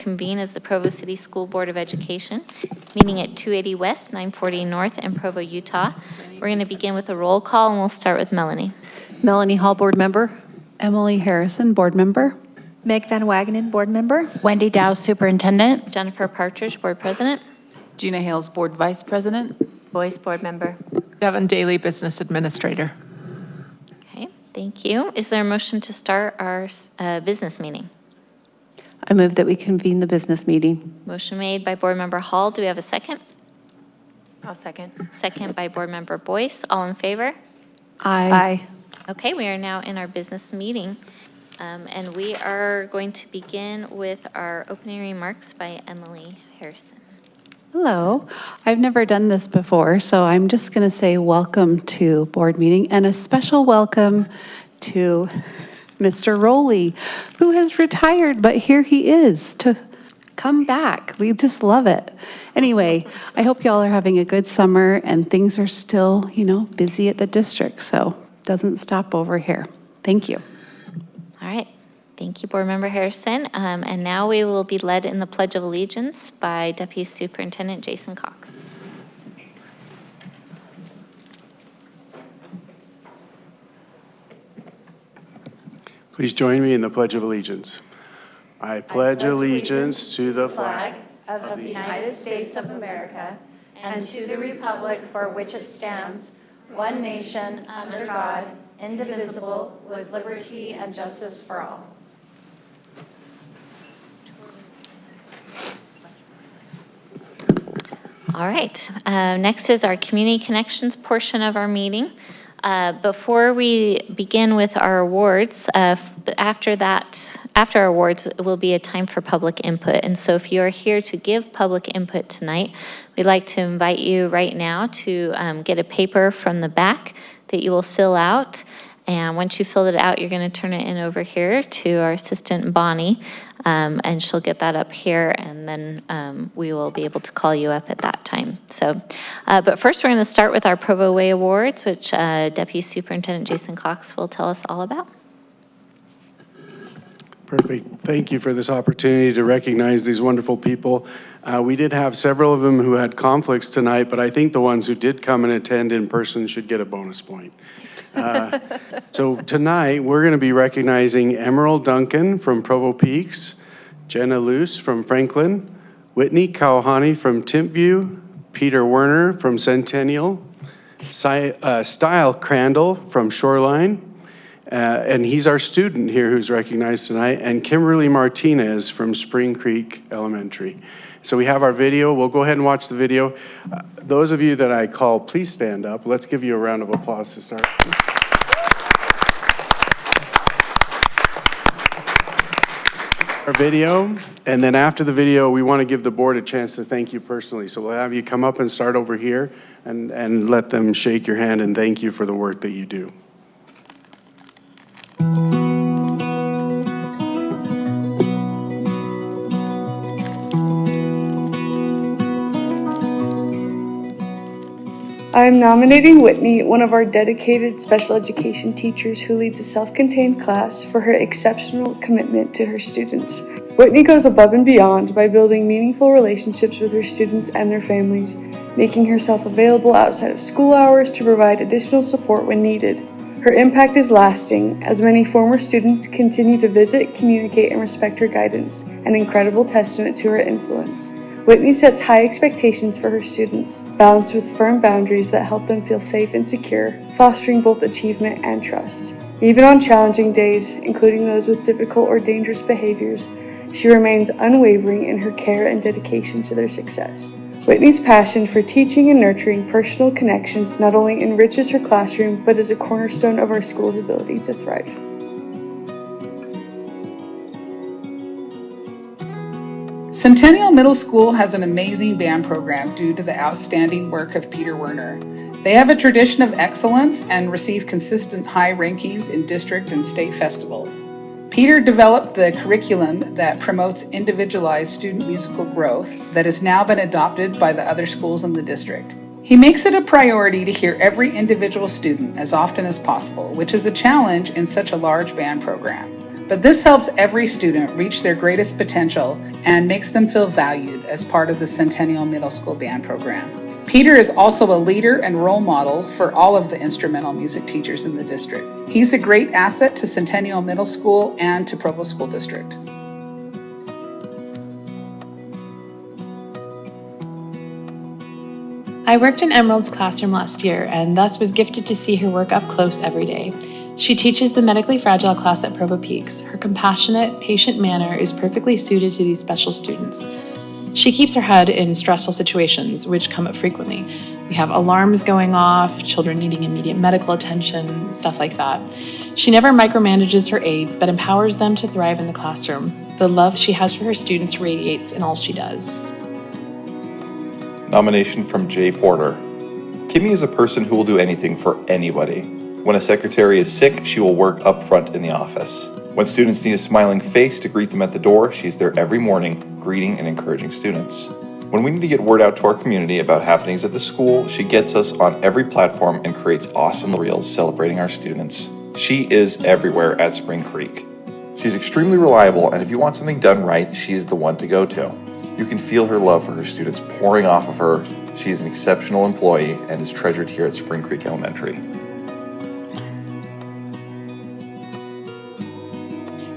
convene as the Provo City School Board of Education, meeting at 280 West, 940 North in Provo, Utah. We're going to begin with a roll call, and we'll start with Melanie. Melanie Hall, Board Member. Emily Harrison, Board Member. Meg Van Wagenen, Board Member. Wendy Dow, Superintendent. Jennifer Partridge, Board President. Gina Hales, Board Vice President. Boyce, Board Member. Devin Daly, Business Administrator. Okay, thank you. Is there a motion to start our business meeting? I move that we convene the business meeting. Motion made by Board Member Hall. Do we have a second? I'll second. Second by Board Member Boyce. All in favor? Aye. Okay, we are now in our business meeting, and we are going to begin with our opening remarks by Emily Harrison. Hello. I've never done this before, so I'm just going to say welcome to board meeting and a special welcome to Mr. Rowley, who has retired, but here he is to come back. We just love it. Anyway, I hope y'all are having a good summer and things are still, busy at the district, so doesn't stop over here. Thank you. All right. Thank you, Board Member Harrison. And now we will be led in the Pledge of Allegiance by Deputy Superintendent Jason Cox. Please join me in the Pledge of Allegiance. I pledge allegiance to the flag of the United States of America and to the republic for which it stands, one nation, under God, indivisible, with liberty and justice for all. All right. Next is our Community Connections portion of our meeting. Before we begin with our awards, after our awards, it will be a time for public input. And so if you are here to give public input tonight, we'd like to invite you right now to get a paper from the back that you will fill out. And once you filled it out, you're going to turn it in over here to our assistant, Bonnie, and she'll get that up here, and then we will be able to call you up at that time. So, but first we're going to start with our Provo Way Awards, which Deputy Superintendent Jason Cox will tell us all about. Perfect. Thank you for this opportunity to recognize these wonderful people. We did have several of them who had conflicts tonight, but I think the ones who did come and attend in person should get a bonus point. So tonight we're going to be recognizing Emerald Duncan from Provo Peaks, Jenna Luce from Franklin, Whitney Kawahani from Timpview, Peter Werner from Centennial, Style Crandall from Shoreline, and he's our student here who's recognized tonight, and Kimberly Martinez from Spring Creek Elementary. So we have our video. We'll go ahead and watch the video. Those of you that I call, please stand up. Let's give you a round of applause to start. Our video, and then after the video, we want to give the board a chance to thank you personally. So we'll have you come up and start over here and let them shake your hand and thank you for the work that you do. I am nominating Whitney, one of our dedicated special education teachers who leads a self-contained class, for her exceptional commitment to her students. Whitney goes above and beyond by building meaningful relationships with her students and their families, making herself available outside of school hours to provide additional support when needed. Her impact is lasting, as many former students continue to visit, communicate, and respect her guidance, an incredible testament to her influence. Whitney sets high expectations for her students, balanced with firm boundaries that help them feel safe and secure, fostering both achievement and trust. Even on challenging days, including those with difficult or dangerous behaviors, she remains unwavering in her care and dedication to their success. Whitney's passion for teaching and nurturing personal connections not only enriches her classroom, but is a cornerstone of our school's ability to thrive. Centennial Middle School has an amazing band program due to the outstanding work of Peter Werner. They have a tradition of excellence and receive consistent high rankings in district and state festivals. Peter developed the curriculum that promotes individualized student musical growth that has now been adopted by the other schools in the district. He makes it a priority to hear every individual student as often as possible, which is a challenge in such a large band program. But this helps every student reach their greatest potential and makes them feel valued as part of the Centennial Middle School Band program. Peter is also a leader and role model for all of the instrumental music teachers in the district. He's a great asset to Centennial Middle School and to Provo School District. I worked in Emerald's classroom last year and thus was gifted to see her work up close every day. She teaches the medically fragile class at Provo Peaks. Her compassionate, patient manner is perfectly suited to these special students. She keeps her head in stressful situations, which come up frequently. We have alarms going off, children needing immediate medical attention, stuff like that. She never micromanages her aides, but empowers them to thrive in the classroom. The love she has for her students radiates in all she does. Nomination from Jay Porter. Kimmy is a person who will do anything for anybody. When a secretary is sick, she will work up front in the office. When students need a smiling face to greet them at the door, she's there every morning, greeting and encouraging students. When we need to get word out to our community about happenings at the school, she gets us on every platform and creates awesome reels celebrating our students. She is everywhere at Spring Creek. She's extremely reliable, and if you want something done right, she is the one to go to. You can feel her love for her students pouring off of her. She is an exceptional employee and is treasured here at Spring Creek Elementary.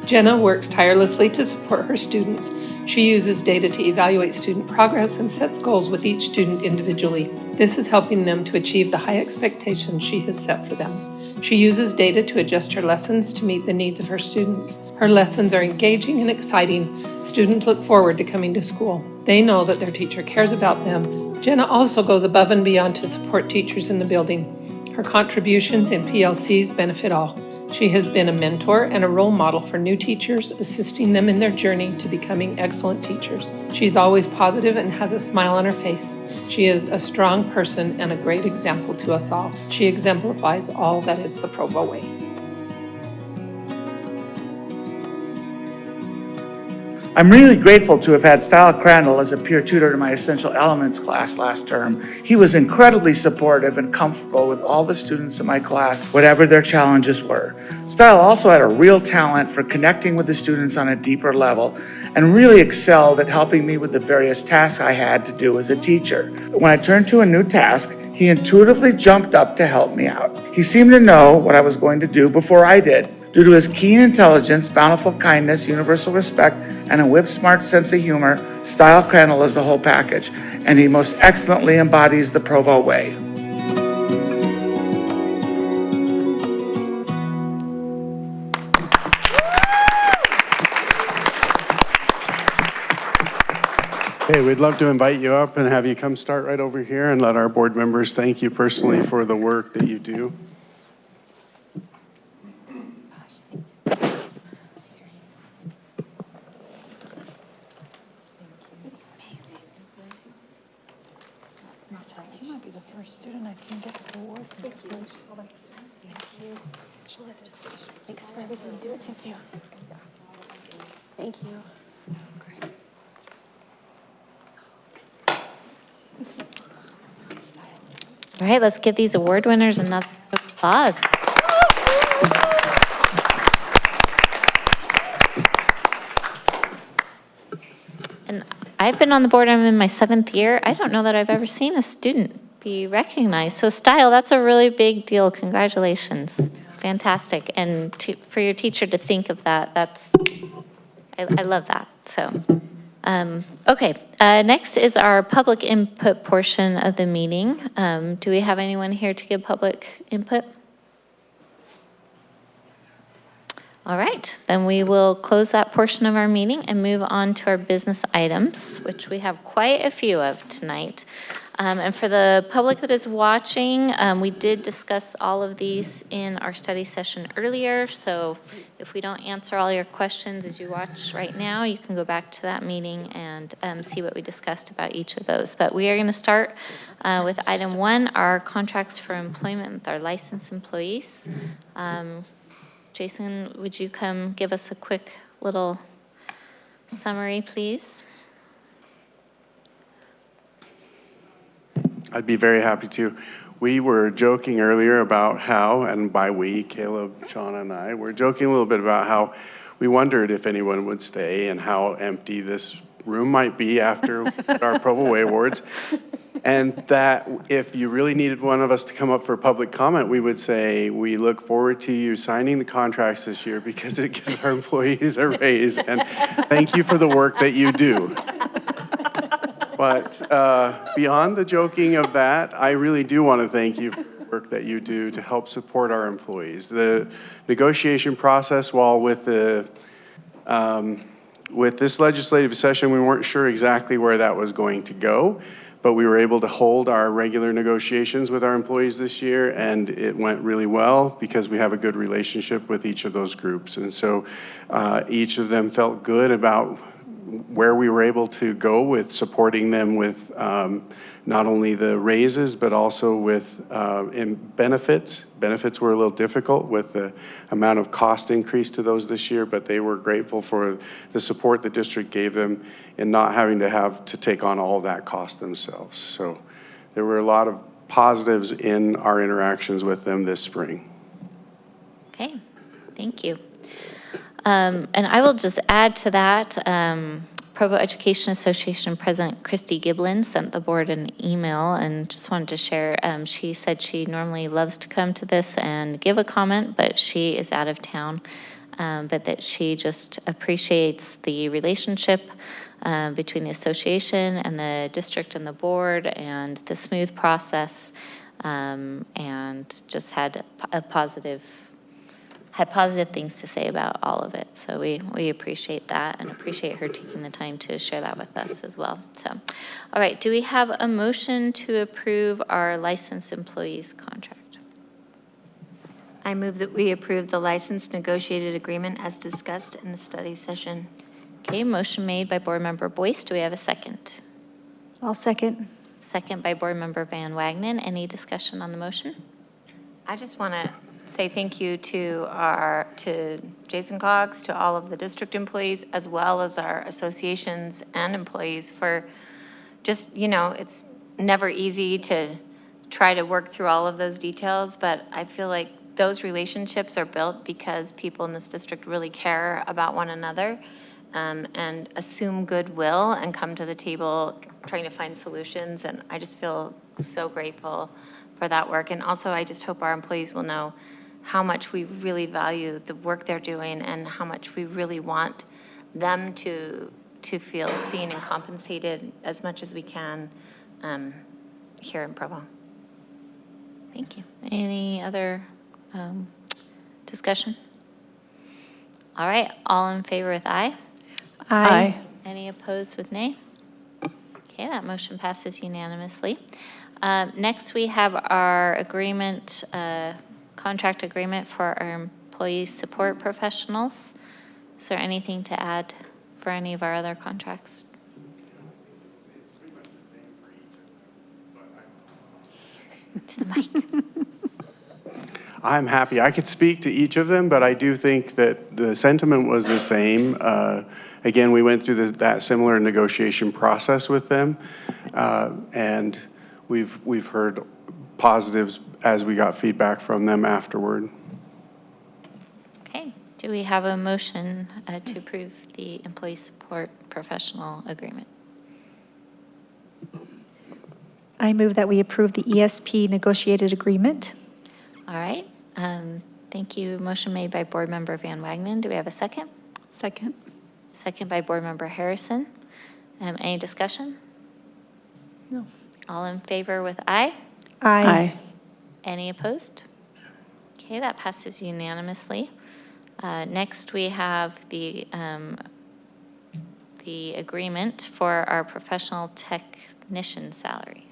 Jenna works tirelessly to support her students. She uses data to evaluate student progress and sets goals with each student individually. This is helping them to achieve the high expectations she has set for them. She uses data to adjust her lessons to meet the needs of her students. Her lessons are engaging and exciting. Students look forward to coming to school. They know that their teacher cares about them. Jenna also goes above and beyond to support teachers in the building. Her contributions in PLCs benefit all. She has been a mentor and a role model for new teachers, assisting them in their journey to becoming excellent teachers. She's always positive and has a smile on her face. She is a strong person and a great example to us all. She exemplifies all that is the Provo way. I'm really grateful to have had Style Crandall as a peer tutor to my Essential Elements class last term. He was incredibly supportive and comfortable with all the students in my class, whatever their challenges were. Style also had a real talent for connecting with the students on a deeper level and really excelled at helping me with the various tasks I had to do as a teacher. When I turned to a new task, he intuitively jumped up to help me out. He seemed to know what I was going to do before I did. Due to his keen intelligence, bountiful kindness, universal respect, and a whip-smart sense of humor, Style Crandall is the whole package, and he most excellently embodies the Provo way. Okay, we'd love to invite you up and have you come start right over here and let our board members thank you personally for the work that you do. You might be the first student I've seen get this award. Thank you. Thank you. Thanks for everything you do. Thank you. Thank you. So great. All right, let's give these award winners another applause. And I've been on the board, I'm in my 7th year. I don't know that I've ever seen a student be recognized. So Style, that's a really big deal. Congratulations. Fantastic. And for your teacher to think of that, I love that. So, okay. Next is our public input portion of the meeting. Do we have anyone here to give public input? All right, then we will close that portion of our meeting and move on to our business items, which we have quite a few of tonight. And for the public that is watching, we did discuss all of these in our study session earlier. So if we don't answer all your questions as you watch right now, you can go back to that meeting and see what we discussed about each of those. But we are going to start with item 1, our contracts for employment with our licensed employees. Jason, would you come give us a quick little summary, please? I'd be very happy to. We were joking earlier about how, and by we, Caleb, Shauna, and I, we're joking a little bit about how we wondered if anyone would stay and how empty this room might be after our Provo Way Awards. And that if you really needed one of us to come up for public comment, we would say, we look forward to you signing the contracts this year because it gives our employees a raise. And thank you for the work that you do. But beyond the joking of that, I really do want to thank you for the work that you do to help support our employees. The negotiation process, while with this legislative session, we weren't sure exactly where that was going to go, but we were able to hold our regular negotiations with our employees this year, and it went really well because we have a good relationship with each of those groups. And so each of them felt good about where we were able to go with supporting them with not only the raises, but also with in benefits. Benefits were a little difficult with the amount of cost increase to those this year, but they were grateful for the support the district gave them in not having to have to take on all that cost themselves. So there were a lot of positives in our interactions with them this spring. Okay, thank you. And I will just add to that, Provo Education Association President Christy Giblin sent the board an email and just wanted to share. She said she normally loves to come to this and give a comment, but she is out of town, but that she just appreciates the relationship between the association and the district and the board and the smooth process, and just had positive things to say about all of it. So we appreciate that and appreciate her taking the time to share that with us as well. So, all right, do we have a motion to approve our licensed employees contract? I move that we approve the licensed negotiated agreement as discussed in the study session. Okay, motion made by Board Member Boyce. Do we have a second? I'll second. Second by Board Member Van Wagenen. Any discussion on the motion? I just want to say thank you to Jason Cox, to all of the district employees, as well as our associations and employees for just, it's never easy to try to work through all of those details, but I feel like those relationships are built because people in this district really care about one another, and assume goodwill and come to the table trying to find solutions. And I just feel so grateful for that work. And also, I just hope our employees will know how much we really value the work they're doing and how much we really want them to feel seen and compensated as much as we can here in Provo. Thank you. Any other discussion? All right, all in favor with aye? Aye. Any opposed with nay? Okay, that motion passes unanimously. Next, we have our agreement, contract agreement for our employee support professionals. Is there anything to add for any of our other contracts? To the mic. I'm happy. I could speak to each of them, but I do think that the sentiment was the same. Again, we went through that similar negotiation process with them, and we've heard positives as we got feedback from them afterward. Okay. Do we have a motion to approve the employee support professional agreement? I move that we approve the ESP negotiated agreement. All right. Thank you. Motion made by Board Member Van Wagenen. Do we have a second? Second. Second by Board Member Harrison. Any discussion? No. All in favor with aye? Aye. Any opposed? Okay, that passes unanimously. Next, we have the agreement for our professional technician salaries.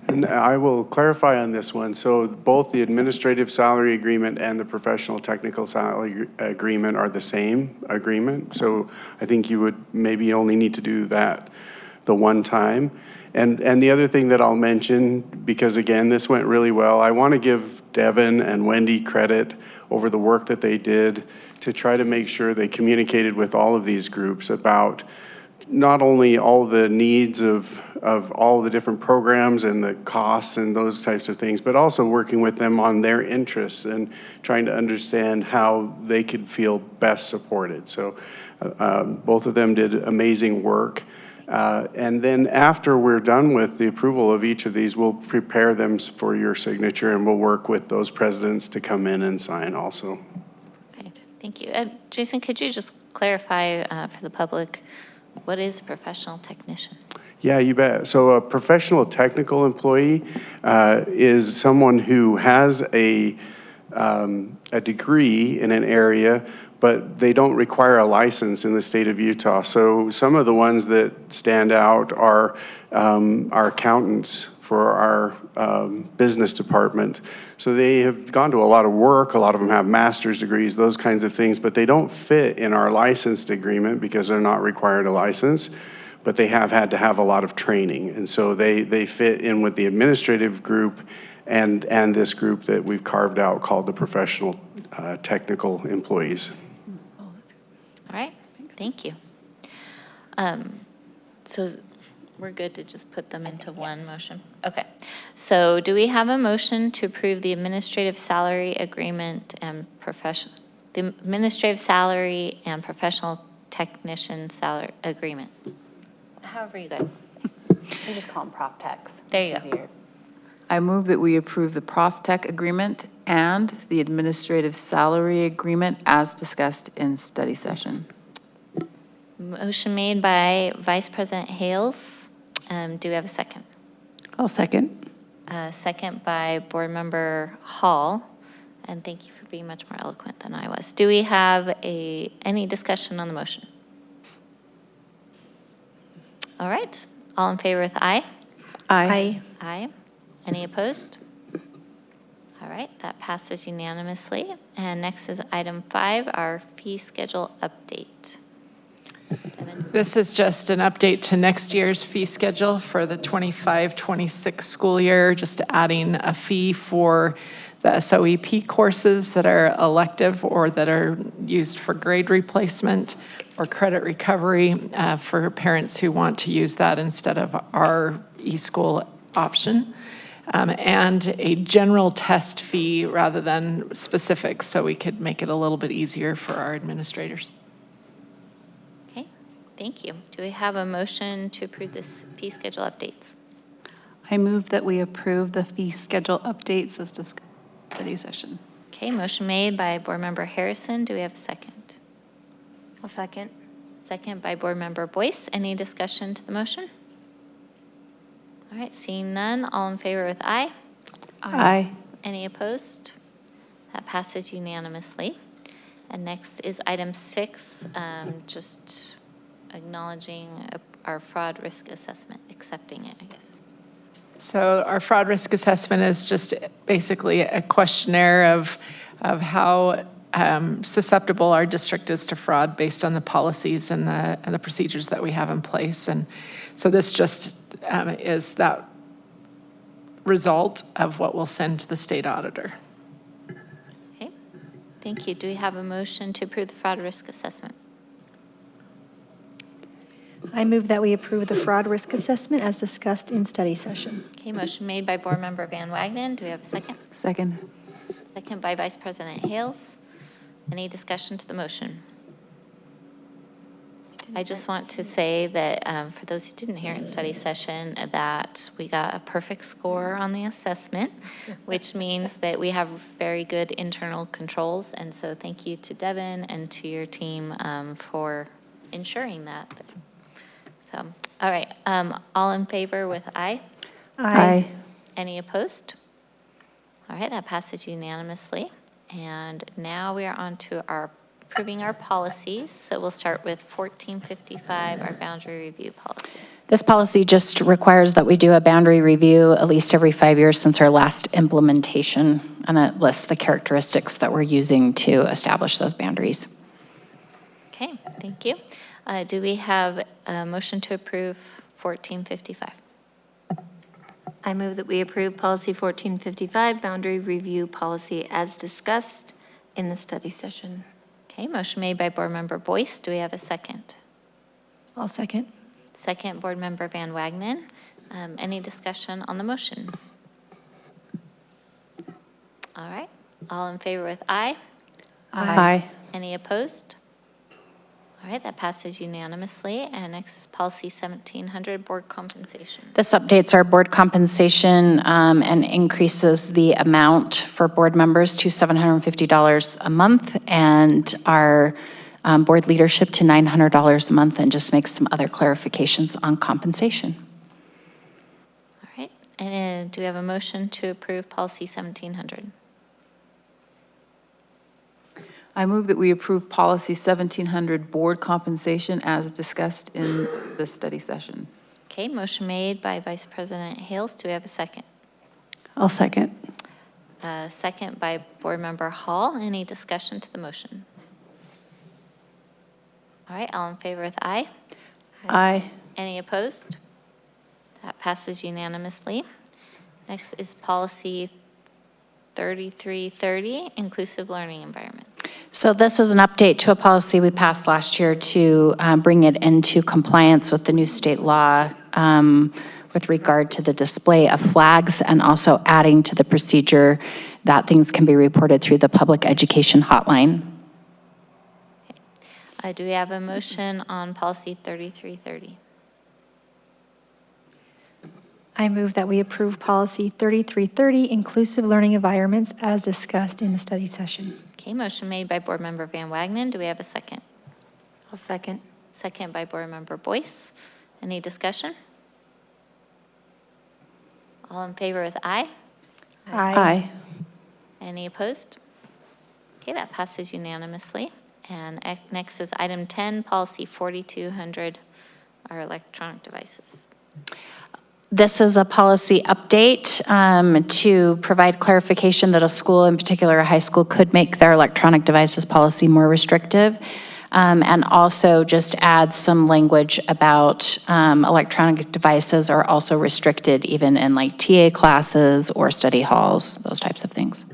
And I will clarify on this one. So both the administrative salary agreement and the professional technical salary agreement are the same agreement. So I think you would maybe only need to do that the one time. And the other thing that I'll mention, because again, this went really well, I want to give Devin and Wendy credit over the work that they did to try to make sure they communicated with all of these groups about not only all the needs of all the different programs and the costs and those types of things, but also working with them on their interests and trying to understand how they could feel best supported. So both of them did amazing work. And then after we're done with the approval of each of these, we'll prepare them for your signature, and we'll work with those presidents to come in and sign also. Okay, thank you. Jason, could you just clarify for the public, what is a professional technician? Yeah, you bet. So a professional technical employee is someone who has a degree in an area, but they don't require a license in the state of Utah. So some of the ones that stand out are our accountants for our business department. So they have gone to a lot of work. A lot of them have master's degrees, those kinds of things, but they don't fit in our licensed agreement because they're not required a license, but they have had to have a lot of training. And so they fit in with the administrative group and this group that we've carved out called the professional technical employees. All right, thank you. So we're good to just put them into one motion? Okay. So do we have a motion to approve the administrative salary agreement and the administrative salary and professional technician salary agreement? However you guys. We just call them Prof Techs. There you go. I move that we approve the Prof Tech agreement and the administrative salary agreement as discussed in study session. Motion made by Vice President Hales. Do we have a second? I'll second. Second by Board Member Hall. And thank you for being much more eloquent than I was. Do we have any discussion on the motion? All right. All in favor with aye? Aye. Aye. Any opposed? All right, that passes unanimously. And next is item 5, our fee schedule update. This is just an update to next year's fee schedule for the 25-26 school year, just adding a fee for the SOEP courses that are elective or that are used for grade replacement or credit recovery for parents who want to use that instead of our eSchool option. And a general test fee rather than specifics, so we could make it a little bit easier for our administrators. Okay, thank you. Do we have a motion to approve this fee schedule updates? I move that we approve the fee schedule updates as discussed in study session. Okay, motion made by Board Member Harrison. Do we have a second? I'll second. Second by Board Member Boyce. Any discussion to the motion? All right, seeing none, all in favor with aye? Aye. Any opposed? That passes unanimously. And next is item 6, just acknowledging our fraud risk assessment, accepting it, I guess. So our fraud risk assessment is just basically a questionnaire of how susceptible our district is to fraud based on the policies and the procedures that we have in place. And so this just is that result of what we'll send to the state auditor. Okay, thank you. Do we have a motion to approve the fraud risk assessment? I move that we approve the fraud risk assessment as discussed in study session. Okay, motion made by Board Member Van Wagenen. Do we have a second? Second. Second by Vice President Hales. Any discussion to the motion? I just want to say that for those who didn't hear in study session, that we got a perfect score on the assessment, which means that we have very good internal controls. And so thank you to Devin and to your team for ensuring that. So, all right, all in favor with aye? Aye. Any opposed? All right, that passes unanimously. And now we are on to approving our policies. So we'll start with 1455, our boundary review policy. This policy just requires that we do a boundary review at least every 5 years since our last implementation, and it lists the characteristics that we're using to establish those boundaries. Okay, thank you. Do we have a motion to approve 1455? I move that we approve policy 1455, boundary review policy as discussed in the study session. Okay, motion made by Board Member Boyce. Do we have a second? I'll second. Second, Board Member Van Wagenen. Any discussion on the motion? All right. All in favor with aye? Aye. Any opposed? All right, that passes unanimously. And next is policy 1700, board compensation. This updates our board compensation and increases the amount for board members to $750 a month and our board leadership to $900 a month, and just makes some other clarifications on compensation. All right. And do we have a motion to approve policy 1700? I move that we approve policy 1700, board compensation, as discussed in the study session. Okay, motion made by Vice President Hales. Do we have a second? I'll second. Second by Board Member Hall. Any discussion to the motion? All right, all in favor with aye? Aye. Any opposed? That passes unanimously. Next is policy 3330, inclusive learning environment. So this is an update to a policy we passed last year to bring it into compliance with the new state law with regard to the display of flags, and also adding to the procedure that things can be reported through the public education hotline. Do we have a motion on policy 3330? I move that we approve policy 3330, inclusive learning environments, as discussed in the study session. Okay, motion made by Board Member Van Wagenen. Do we have a second? I'll second. Second by Board Member Boyce. Any discussion? All in favor with aye? Aye. Any opposed? Okay, that passes unanimously. And next is item 10, policy 4200, our electronic devices. This is a policy update to provide clarification that a school, in particular a high school, could make their electronic devices policy more restrictive, and also just add some language about electronic devices are also restricted even in like TA classes or study halls, those types of things.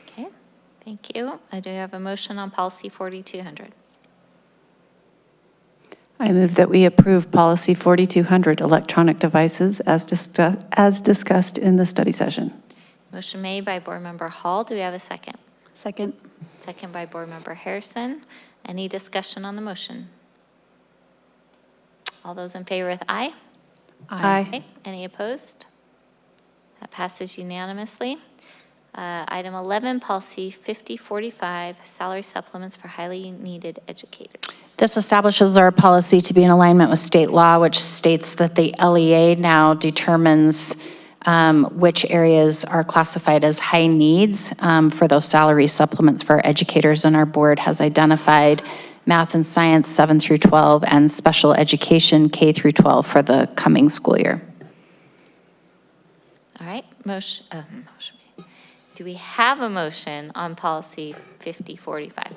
Okay, thank you. I do have a motion on policy 4200. I move that we approve policy 4200, electronic devices, as discussed in the study session. Motion made by Board Member Hall. Do we have a second? Second. Second by Board Member Harrison. Any discussion on the motion? All those in favor with aye? Aye. Okay. Any opposed? That passes unanimously. Item 11, policy 5045, salary supplements for highly needed educators. This establishes our policy to be in alignment with state law, which states that the LEA now determines which areas are classified as high needs for those salary supplements for educators, and our board has identified math and science 7 through 12 and special education K through 12 for the coming school year. All right, motion. Do we have a motion on policy 5045?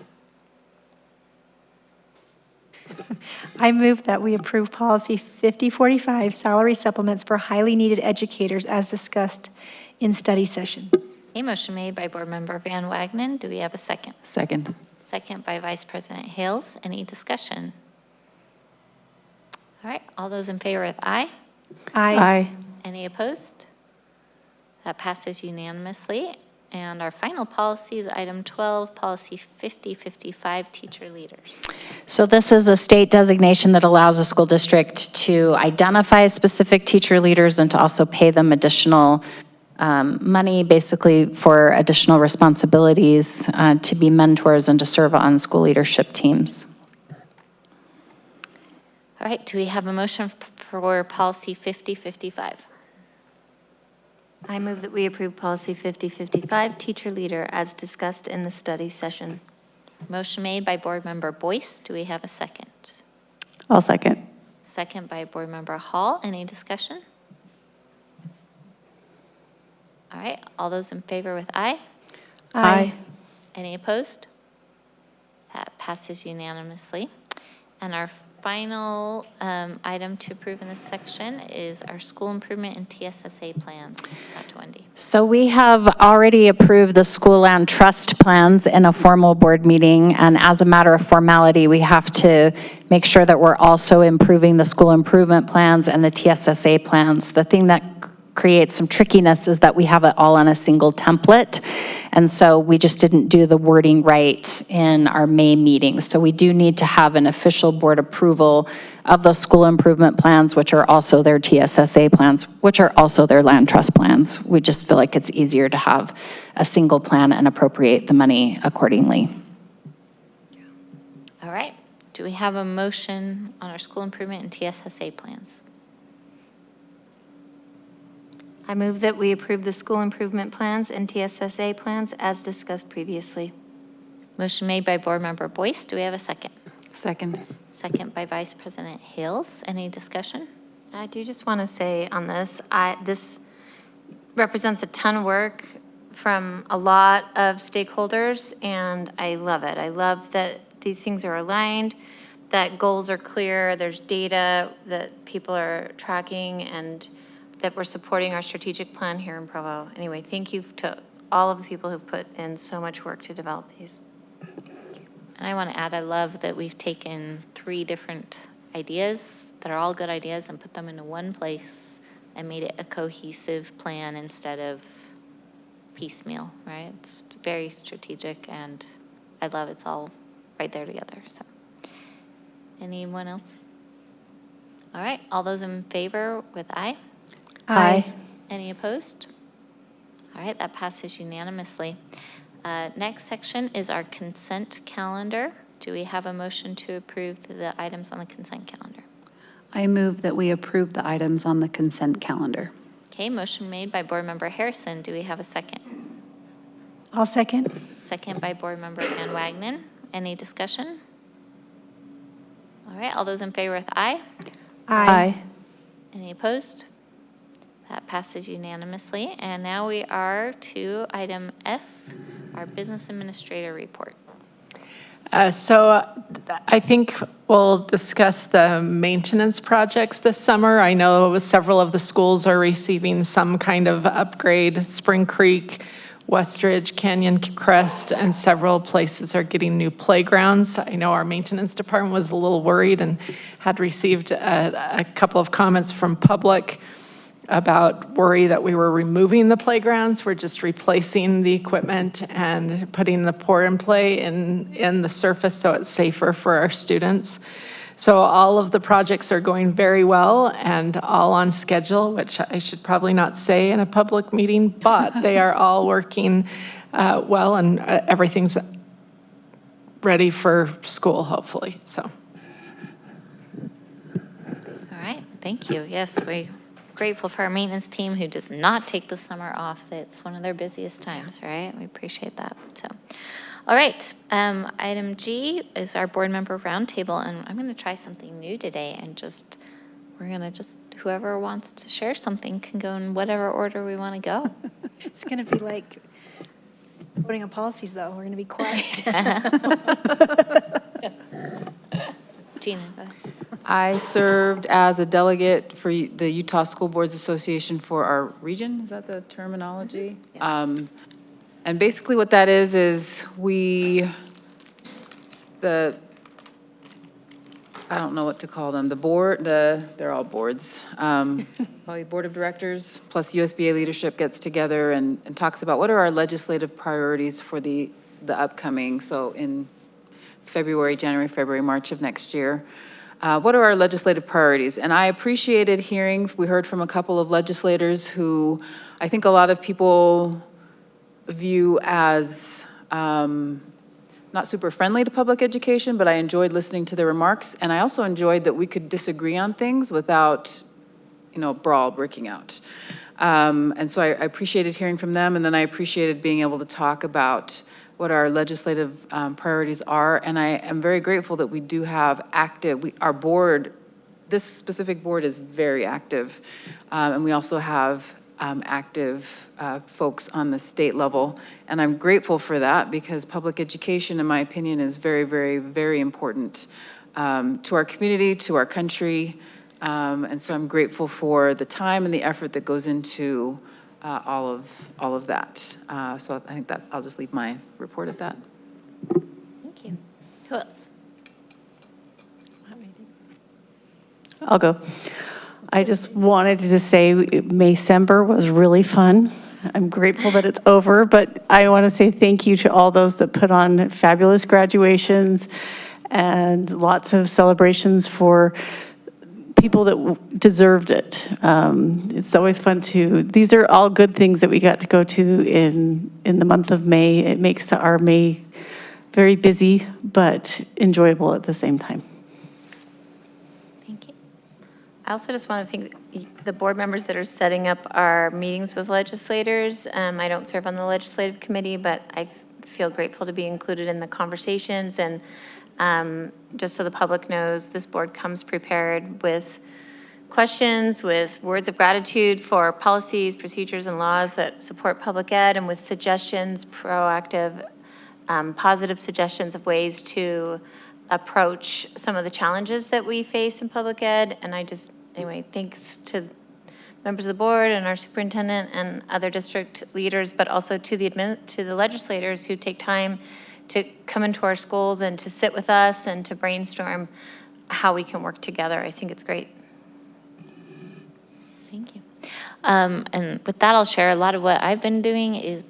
I move that we approve policy 5045, salary supplements for highly needed educators, as discussed in study session. A motion made by Board Member Van Wagenen. Do we have a second? Second. Second by Vice President Hales. Any discussion? All right, all those in favor with aye? Aye. Any opposed? That passes unanimously. And our final policy is item 12, policy 5055, teacher leaders. So this is a state designation that allows a school district to identify specific teacher leaders and to also pay them additional money, basically for additional responsibilities to be mentors and to serve on school leadership teams. All right, do we have a motion for policy 5055? I move that we approve policy 5055, teacher leader, as discussed in the study session. Motion made by Board Member Boyce. Do we have a second? I'll second. Second by Board Member Hall. Any discussion? All right, all those in favor with aye? Aye. Any opposed? That passes unanimously. And our final item to approve in this section is our school improvement and TSSA plans. Dr. Wendy. So we have already approved the school land trust plans in a formal board meeting, and as a matter of formality, we have to make sure that we're also improving the school improvement plans and the TSSA plans. The thing that creates some trickiness is that we have it all on a single template. And so we just didn't do the wording right in our May meeting. So we do need to have an official board approval of those school improvement plans, which are also their TSSA plans, which are also their land trust plans. We just feel like it's easier to have a single plan and appropriate the money accordingly. All right. Do we have a motion on our school improvement and TSSA plans? I move that we approve the school improvement plans and TSSA plans as discussed previously. Motion made by Board Member Boyce. Do we have a second? Second. Second by Vice President Hales. Any discussion? I do just want to say on this, this represents a ton of work from a lot of stakeholders, and I love it. I love that these things are aligned, that goals are clear, there's data that people are tracking, and that we're supporting our strategic plan here in Provo. Anyway, thank you to all of the people who've put in so much work to develop these. And I want to add, I love that we've taken 3 different ideas that are all good ideas and put them into one place and made it a cohesive plan instead of piecemeal, right? It's very strategic, and I love it's all right there together. So, anyone else? All right, all those in favor with aye? Aye. Any opposed? All right, that passes unanimously. Next section is our consent calendar. Do we have a motion to approve the items on the consent calendar? I move that we approve the items on the consent calendar. Okay, motion made by Board Member Harrison. Do we have a second? I'll second. Second by Board Member Van Wagenen. Any discussion? All right, all those in favor with aye? Aye. Any opposed? That passes unanimously. And now we are to item F, our business administrator report. So I think we'll discuss the maintenance projects this summer. I know several of the schools are receiving some kind of upgrade. Spring Creek, Westridge, Canyon Crest, and several places are getting new playgrounds. I know our maintenance department was a little worried and had received a couple of comments from public about worry that we were removing the playgrounds. We're just replacing the equipment and putting the pour and play in the surface so it's safer for our students. So all of the projects are going very well and all on schedule, which I should probably not say in a public meeting, but they are all working well, and everything's ready for school, hopefully. So. All right, thank you. Yes, we're grateful for our maintenance team who does not take the summer off. It's one of their busiest times, right? We appreciate that. So, all right, item G is our board member roundtable, and I'm going to try something new today, and we're going to whoever wants to share something can go in whatever order we want to go. It's going to be like voting on policies, though. We're going to be quiet. Gina, go ahead. I served as a delegate for the Utah School Boards Association for our region. Is that the terminology? Yes. And basically what that is I don't know what to call them, they're all boards. Probably board of directors plus USBA leadership gets together and talks about what are our legislative priorities for the upcoming, so in January, February, March of next year. What are our legislative priorities? And I appreciated we heard from a couple of legislators who I think a lot of people view as not super friendly to public education, but I enjoyed listening to their remarks. And I also enjoyed that we could disagree on things without, brawl breaking out. And so I appreciated hearing from them. And then I appreciated being able to talk about what our legislative priorities are. And I am very grateful that we do have our board, this specific board is very active. And we also have active folks on the state level. And I'm grateful for that because public education, in my opinion, is very, very, very important to our community, to our country. And so I'm grateful for the time and the effort that goes into all of that. So I think that I'll just leave my report at that. Thank you. Who else? I'll go. I just wanted to say Maycember was really fun. I'm grateful that it's over, but I want to say thank you to all those that put on fabulous graduations and lots of celebrations for people that deserved it. It's always fun these are all good things that we got to go to in the month of May. It makes our May very busy, but enjoyable at the same time. Thank you. I also just want to thank the board members that are setting up our meetings with legislators. I don't serve on the legislative committee, but I feel grateful to be included in the conversations. And just so the public knows, this board comes prepared with questions, with words of gratitude for policies, procedures, and laws that support public ed, and with suggestions, proactive, positive suggestions of ways to approach some of the challenges that we face in public ed. And anyway, thanks to members of the board and our superintendent and other district leaders, but also to the legislators who take time to come into our schools and to sit with us and to brainstorm how we can work together. I think it's great. Thank you. And with that, I'll share a lot of what I've been doing is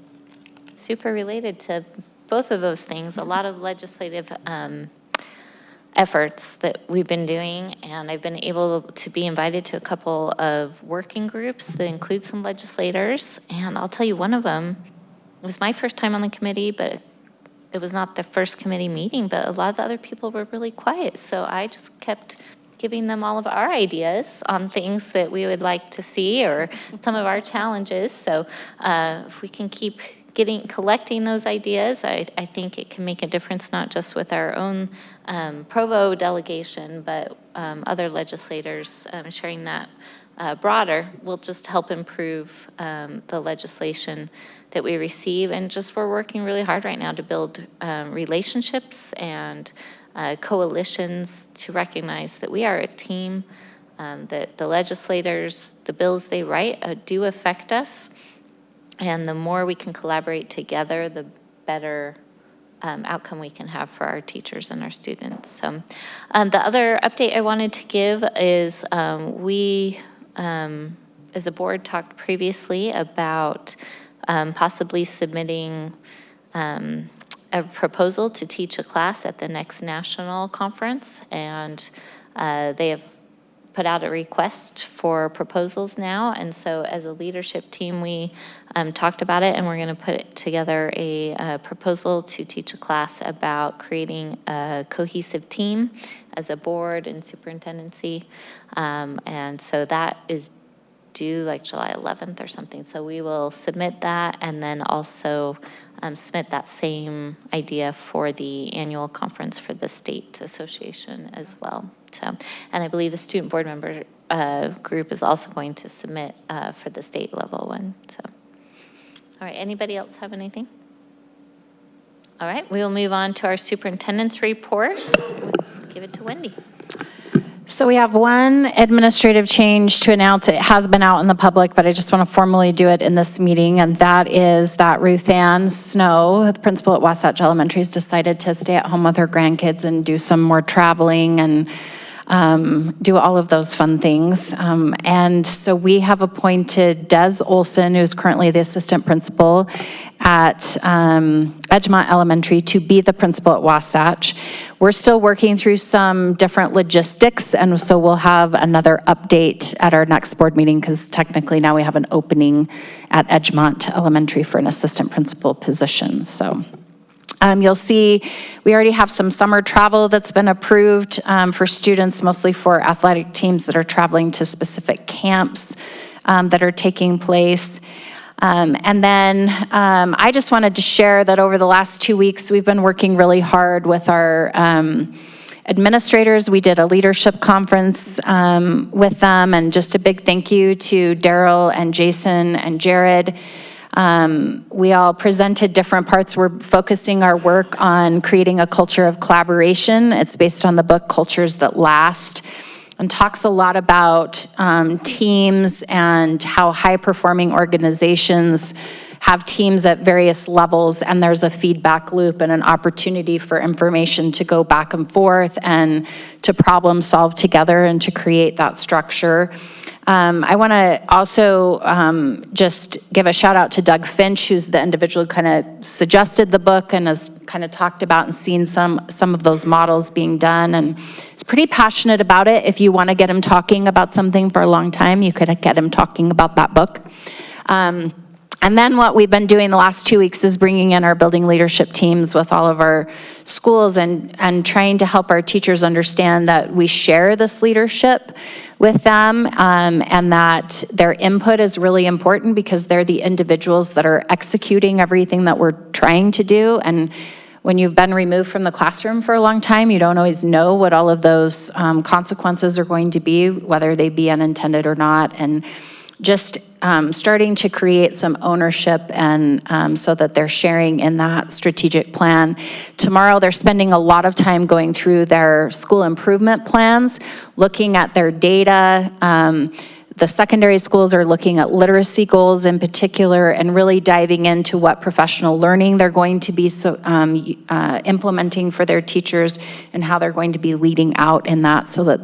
super related to both of those things. A lot of legislative efforts that we've been doing, and I've been able to be invited to a couple of working groups that include some legislators. And I'll tell you, one of them was my first time on the committee, but it was not the first committee meeting, but a lot of the other people were really quiet. So I just kept giving them all of our ideas on things that we would like to see or some of our challenges. So if we can keep collecting those ideas, I think it can make a difference, not just with our own Provo delegation, but other legislators sharing that broader will just help improve the legislation that we receive. And we're working really hard right now to build relationships and coalitions to recognize that we are a team, that the legislators, the bills they write do affect us. And the more we can collaborate together, the better outcome we can have for our teachers and our students. So the other update I wanted to give is we, as a board, talked previously about possibly submitting a proposal to teach a class at the next national conference. And they have put out a request for proposals now. And so as a leadership team, we talked about it, and we're going to put together a proposal to teach a class about creating a cohesive team as a board and superintendency. And so that is due like July 11th or something. So we will submit that, and then also submit that same idea for the annual conference for the state association as well. So, and I believe the student board member group is also going to submit for the state level one. So, all right, anybody else have anything? All right, we will move on to our superintendent's report. Give it to Wendy. So we have one administrative change to announce. It has been out in the public, but I just want to formally do it in this meeting, and that is that Ruth Ann Snow, the principal at Wasatch Elementary, has decided to stay at home with her grandkids and do some more traveling and do all of those fun things. And so we have appointed Des Olson, who's currently the assistant principal at Edgemont Elementary, to be the principal at Wasatch. We're still working through some different logistics, and so we'll have another update at our next board meeting, because technically now we have an opening at Edgemont Elementary for an assistant principal position. So you'll see we already have some summer travel that's been approved for students, mostly for athletic teams that are traveling to specific camps that are taking place. And then I just wanted to share that over the last 2 weeks, we've been working really hard with our administrators. We did a leadership conference with them, and just a big thank you to Daryl and Jason and Jared. We all presented different parts. We're focusing our work on creating a culture of collaboration. It's based on the book Cultures That Last, and talks a lot about teams and how high-performing organizations have teams at various levels, and there's a feedback loop and an opportunity for information to go back and forth and to problem solve together and to create that structure. I want to also just give a shout out to Doug Finch, who's the individual who kind of suggested the book and has kind of talked about and seen some of those models being done, and he's pretty passionate about it. If you want to get him talking about something for a long time, you could get him talking about that book. And then what we've been doing the last 2 weeks is bringing in our building leadership teams with all of our schools and trying to help our teachers understand that we share this leadership with them, and that their input is really important because they're the individuals that are executing everything that we're trying to do. And when you've been removed from the classroom for a long time, you don't always know what all of those consequences are going to be, whether they be unintended or not. And just starting to create some ownership and so that they're sharing in that strategic plan. Tomorrow, they're spending a lot of time going through their school improvement plans, looking at their data. The secondary schools are looking at literacy goals in particular and really diving into what professional learning they're going to be implementing for their teachers and how they're going to be leading out in that so that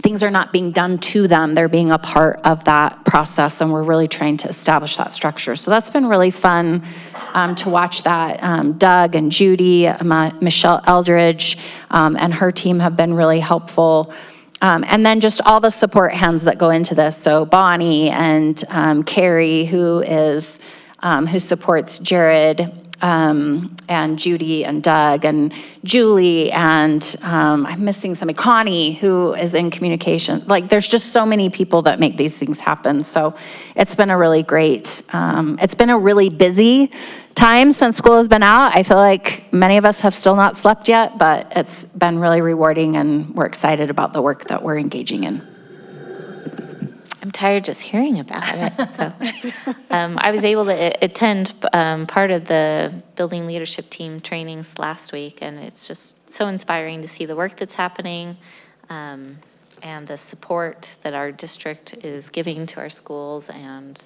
things are not being done to them, they're being a part of that process, and we're really trying to establish that structure. So that's been really fun to watch that. Doug and Judy, Michelle Eldridge, and her team have been really helpful. And then just all the support hands that go into this. So Bonnie and Carrie, who supports Jared, and Judy and Doug and Julie and I'm missing somebody, Connie, who is in communication. Like there's just so many people that make these things happen. So it's been a really great, it's been a really busy time since school has been out. I feel like many of us have still not slept yet, but it's been really rewarding and we're excited about the work that we're engaging in. I'm tired just hearing about it. So, I was able to attend part of the building leadership team trainings last week, and it's just so inspiring to see the work that's happening and the support that our district is giving to our schools and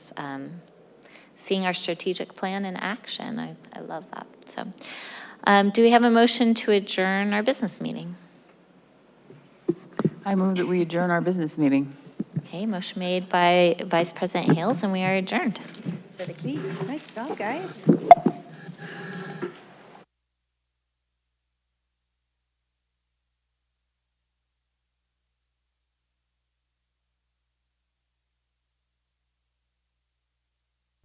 seeing our strategic plan in action. I love that. So, do we have a motion to adjourn our business meeting? I move that we adjourn our business meeting. Okay, motion made by Vice President Hales, and we are adjourned. Nice job, guys.